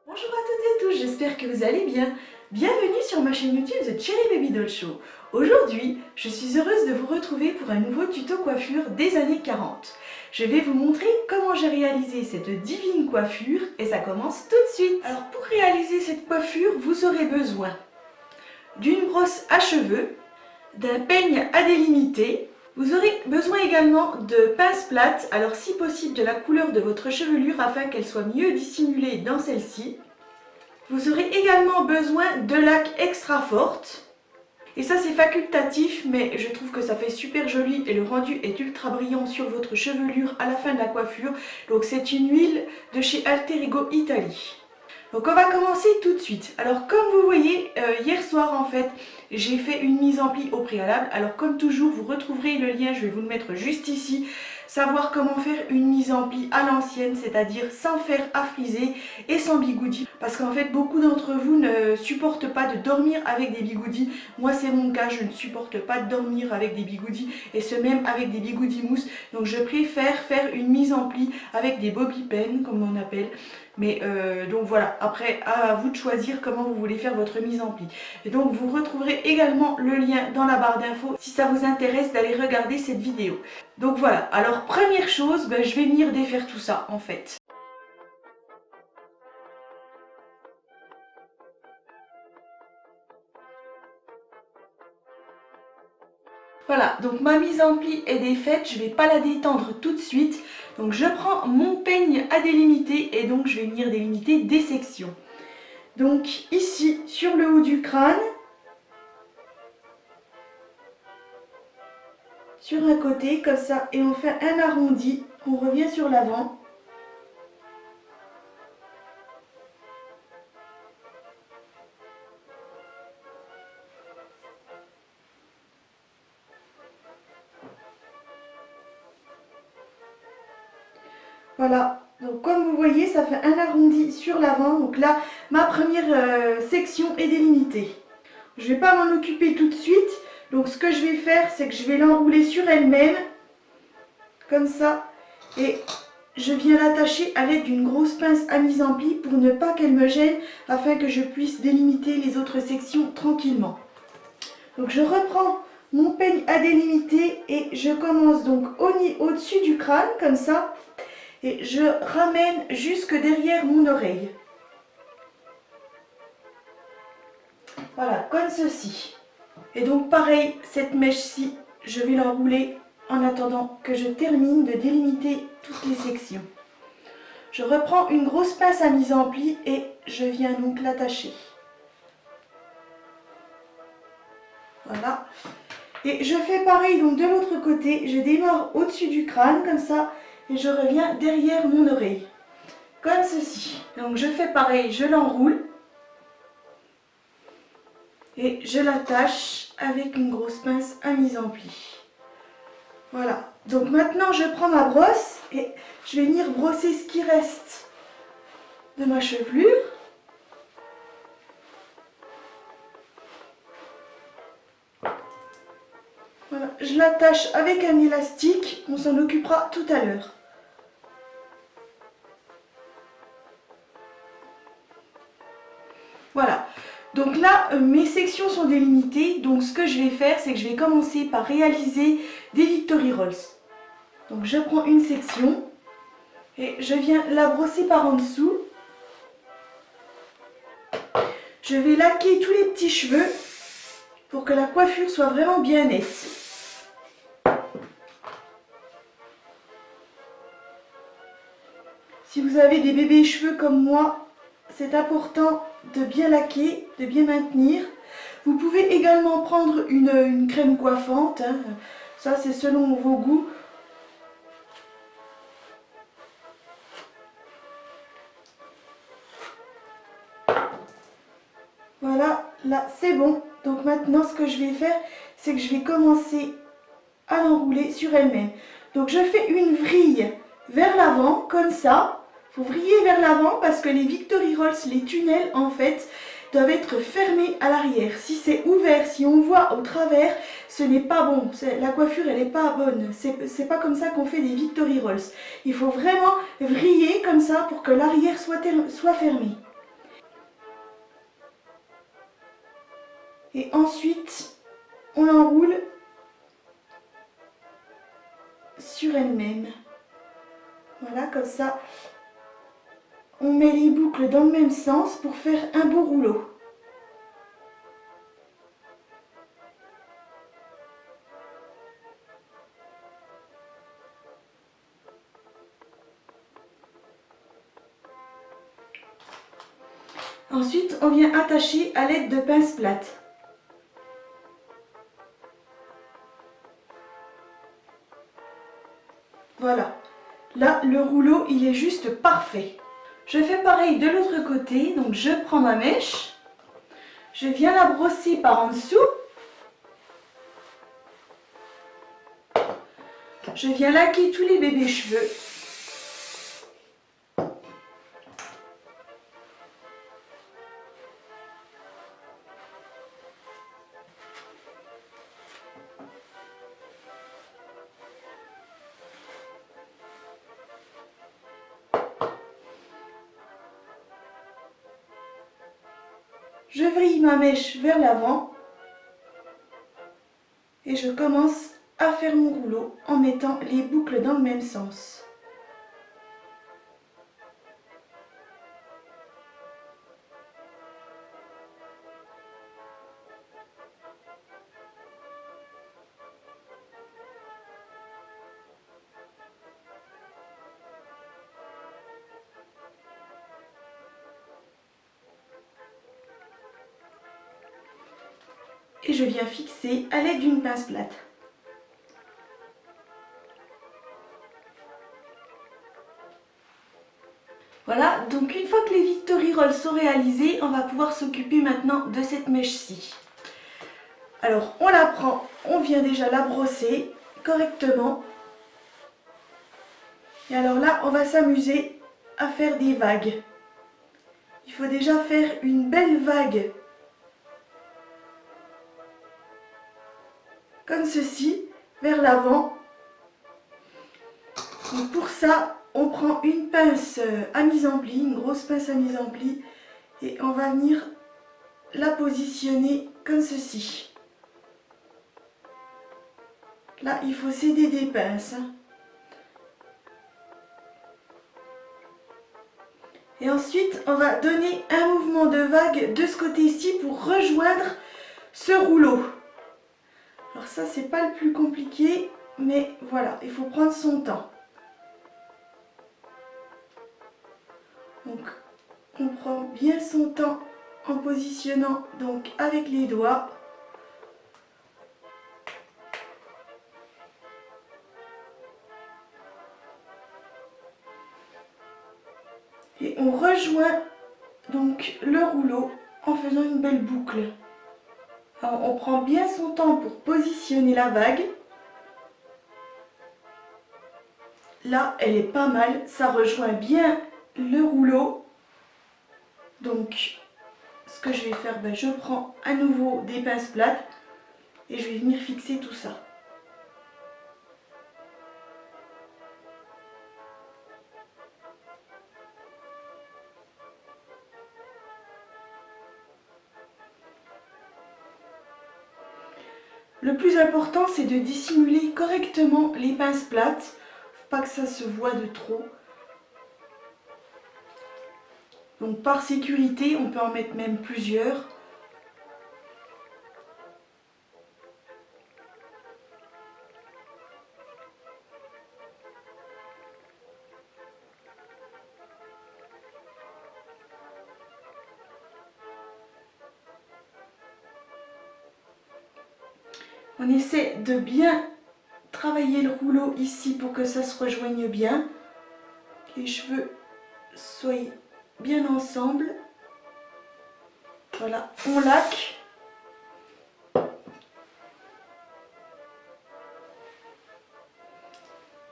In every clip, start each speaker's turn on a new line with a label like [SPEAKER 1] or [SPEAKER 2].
[SPEAKER 1] Bonjour à toutes et tous, j'espère que vous allez bien. Bienvenue sur ma chaîne YouTube The Cherry Baby Doll Show. Aujourd'hui, je suis heureuse de vous retrouver pour un nouveau tuto coiffure des années 40. Je vais vous montrer comment j'ai réalisé cette divine coiffure et ça commence tout de suite. Alors pour réaliser cette coiffure, vous aurez besoin d'une brosse à cheveux, d'un peigne à délimiter. Vous aurez besoin également de pinces plates, alors si possible de la couleur de votre chevelure afin qu'elle soit mieux dissimulée dans celle-ci. Vous aurez également besoin de laque extra forte. Et ça c'est facultatif, mais je trouve que ça fait super joli et le rendu est ultra brillant sur votre chevelure à la fin de la coiffure. Donc c'est une huile de chez Alter Ego Italie. Donc on va commencer tout de suite. Alors comme vous voyez, hier soir en fait, j'ai fait une mise en pli au préalable. Alors comme toujours, vous retrouverez le lien, je vais vous le mettre juste ici. Savoir comment faire une mise en pli à l'ancienne, c'est-à-dire sans fer à friser et sans bigoudi. Parce qu'en fait, beaucoup d'entre vous ne supportent pas de dormir avec des bigoudis. Moi, c'est mon cas, je ne supporte pas de dormir avec des bigoudis et ce même avec des bigoudis mousse. Donc je préfère faire une mise en pli avec des bobby pins, comme on appelle. Mais donc voilà, après à vous de choisir comment vous voulez faire votre mise en pli. Et donc vous retrouverez également le lien dans la barre d'infos si ça vous intéresse d'aller regarder cette vidéo. Donc voilà, alors première chose, je vais venir défaire tout ça en fait. Voilà, donc ma mise en pli est défaite, je ne vais pas la détendre tout de suite. Donc je prends mon peigne à délimiter et donc je vais venir délimiter des sections. Donc ici, sur le haut du crâne, sur un côté, comme ça, et on fait un arrondi, on revient sur l'avant. Voilà, donc comme vous voyez, ça fait un arrondi sur l'avant. Donc là, ma première section est délimitée. Je ne vais pas m'en occuper tout de suite. Donc ce que je vais faire, c'est que je vais l'enrouler sur elle-même, comme ça. Et je viens l'attacher à l'aide d'une grosse pince à mise en pli pour ne pas qu'elle me gêne, afin que je puisse délimiter les autres sections tranquillement. Donc je reprends mon peigne à délimiter et je commence donc au-dessus du crâne, comme ça. Et je ramène jusque derrière mon oreille. Voilà, comme ceci. Et donc pareil, cette mèche-ci, je vais l'enrouler en attendant que je termine de délimiter toutes les sections. Je reprends une grosse pince à mise en pli et je viens donc l'attacher. Voilà. Et je fais pareil donc de l'autre côté, je démarre au-dessus du crâne comme ça. Et je reviens derrière mon oreille, comme ceci. Donc je fais pareil, je l'enroule et je l'attache avec une grosse pince à mise en pli. Voilà, donc maintenant je prends ma brosse et je vais venir brosser ce qui reste de ma chevelure. Voilà, je l'attache avec un élastique, on s'en occupera tout à l'heure. Voilà, donc là mes sections sont délimitées, donc ce que je vais faire c'est que je vais commencer par réaliser des Victory Rolls. Donc je prends une section et je viens la brosser par en dessous. Je vais laquer tous les petits cheveux pour que la coiffure soit vraiment bien nette. Si vous avez des bébés cheveux comme moi, c'est important de bien laquer, de bien maintenir. Vous pouvez également prendre une crème coiffante, hein. Ça c'est selon vos goûts. Voilà, là c'est bon. Donc maintenant ce que je vais faire, c'est que je vais commencer à l'enrouler sur elle-même. Donc je fais une vrille vers l'avant, comme ça. Il faut vriller vers l'avant parce que les Victory Rolls, les tunnels en fait, doivent être fermés à l'arrière. Si c'est ouvert, si on voit au travers, ce n'est pas bon. La coiffure, elle n'est pas bonne. C'est pas comme ça qu'on fait des Victory Rolls. Il faut vraiment vriller comme ça pour que l'arrière soit fermé. Et ensuite, on l'enroule sur elle-même. Voilà, comme ça, on met les boucles dans le même sens pour faire un beau rouleau. Ensuite, on vient attacher à l'aide de pinces plates. Voilà. Là, le rouleau, il est juste parfait. Je fais pareil de l'autre côté. Donc, je prends ma mèche. Je viens la brosser par en dessous. Je viens laquer tous les bébés cheveux. Je vrille ma mèche vers l'avant et je commence à faire mon rouleau en mettant les boucles dans le même sens. Et je viens fixer à l'aide d'une pince plate. Voilà, donc une fois que les Victory Rolls sont réalisés, on va pouvoir s'occuper maintenant de cette mèche-ci. Alors on la prend, on vient déjà la brosser correctement. Et alors là, on va s'amuser à faire des vagues. Il faut déjà faire une belle vague. Comme ceci, vers l'avant. Donc pour ça, on prend une pince à mise en pli, une grosse pince à mise en pli, et on va venir la positionner comme ceci. Là, il faut s'aider des pinces. Et ensuite, on va donner un mouvement de vague de ce côté-ci pour rejoindre ce rouleau. Alors ça, c'est pas le plus compliqué, mais voilà, il faut prendre son temps. Donc, on prend bien son temps en positionnant donc avec les doigts. Et on rejoint donc le rouleau en faisant une belle boucle. Alors, on prend bien son temps pour positionner la vague. Là, elle est pas mal, ça rejoint bien le rouleau. Donc, ce que je vais faire, je prends à nouveau des pinces plates et je vais venir fixer tout ça. Le plus important, c'est de dissimuler correctement les pinces plates. Faut pas que ça se voie de trop. Donc par sécurité, on peut en mettre même plusieurs. On essaie de bien travailler le rouleau ici pour que ça se rejoigne bien. Que les cheveux soient bien ensemble. Voilà, on laque.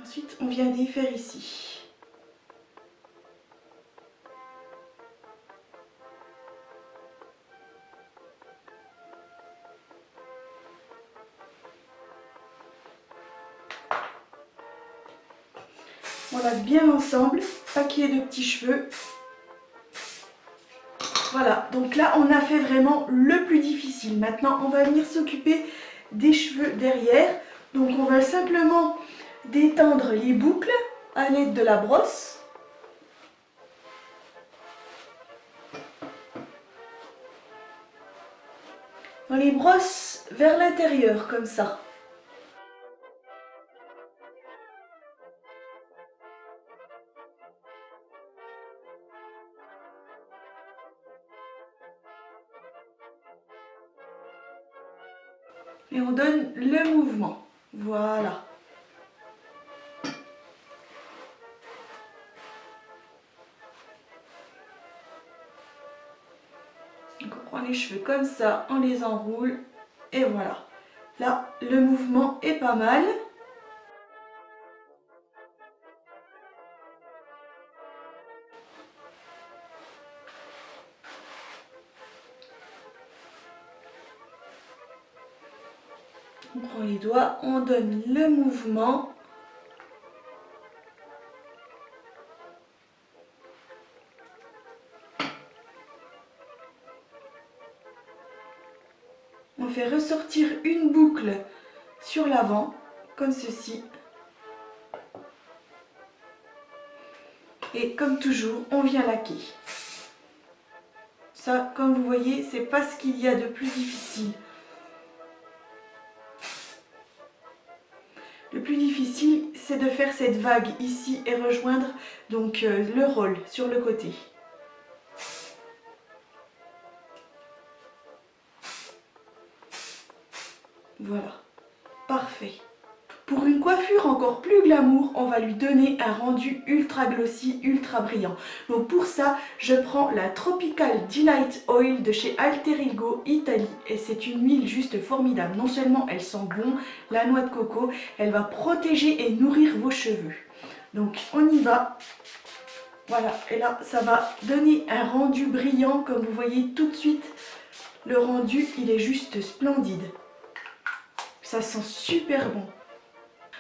[SPEAKER 1] Ensuite, on vient défaire ici. On laque bien ensemble, pas qu'il y ait de petits cheveux. Voilà, donc là on a fait vraiment le plus difficile. Maintenant on va venir s'occuper des cheveux derrière. Donc on va simplement détendre les boucles à l'aide de la brosse. On les brosse vers l'intérieur comme ça. Et on donne le mouvement. Voilà. Donc on prend les cheveux comme ça, on les enroule et voilà. Là, le mouvement est pas mal. On prend les doigts, on donne le mouvement. On fait ressortir une boucle sur l'avant, comme ceci. Et comme toujours, on vient laquer. Ça, comme vous voyez, c'est pas ce qu'il y a de plus difficile. Le plus difficile, c'est de faire cette vague ici et rejoindre donc le rôle sur le côté. Voilà, parfait. Pour une coiffure encore plus glamour, on va lui donner un rendu ultra glossy, ultra brillant. Donc pour ça, je prends la Tropical Delight Oil de chez Alterigo Italie. Et c'est une huile juste formidable. Non seulement elle sent bon la noix de coco, elle va protéger et nourrir vos cheveux. Donc on y va. Voilà, et là ça va donner un rendu brillant comme vous voyez tout de suite. Le rendu, il est juste splendide. Ça sent super bon.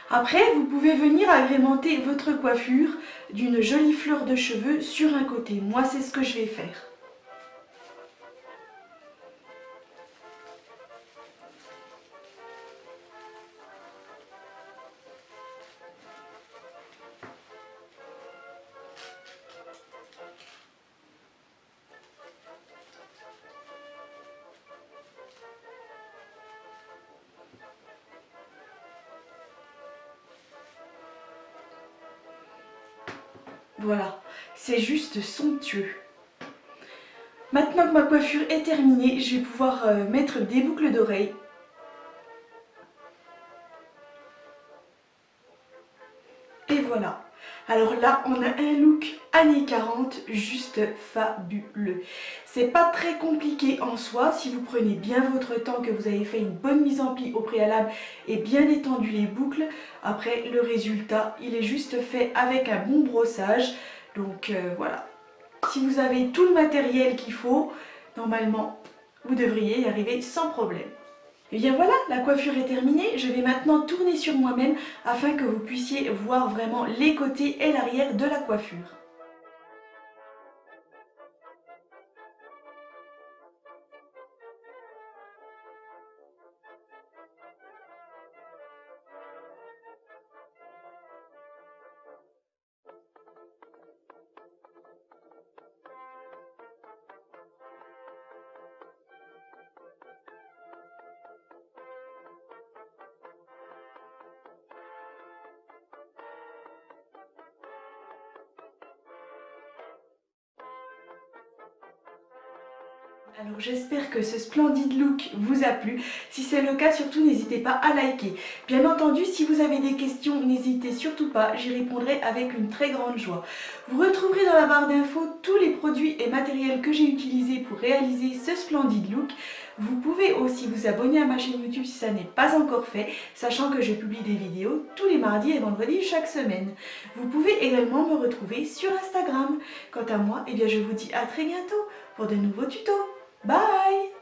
[SPEAKER 1] Après, vous pouvez venir agrémenter votre coiffure d'une jolie fleur de cheveux sur un côté. Moi, c'est ce que je vais faire. Voilà, c'est juste somptueux. Maintenant que ma coiffure est terminée, je vais pouvoir mettre des boucles d'oreilles. Et voilà. Alors là, on a un look années 40 juste fabuleux. C'est pas très compliqué en soi si vous prenez bien votre temps, que vous avez fait une bonne mise en pli au préalable et bien étendu les boucles. Après, le résultat, il est juste fait avec un bon brossage. Donc voilà. Si vous avez tout le matériel qu'il faut, normalement, vous devriez y arriver sans problème. Et bien voilà, la coiffure est terminée. Je vais maintenant tourner sur moi-même afin que vous puissiez voir vraiment les côtés et l'arrière de la coiffure. Alors j'espère que ce splendide look vous a plu. Si c'est le cas, surtout n'hésitez pas à liker. Bien entendu, si vous avez des questions, n'hésitez surtout pas, j'y répondrai avec une très grande joie. Vous retrouverez dans la barre d'infos tous les produits et matériels que j'ai utilisés pour réaliser ce splendide look. Vous pouvez aussi vous abonner à ma chaîne YouTube si ça n'est pas encore fait, sachant que je publie des vidéos tous les mardis et vendredis chaque semaine. Vous pouvez également me retrouver sur Instagram. Quant à moi, eh bien je vous dis à très bientôt pour de nouveaux tutos. Bye!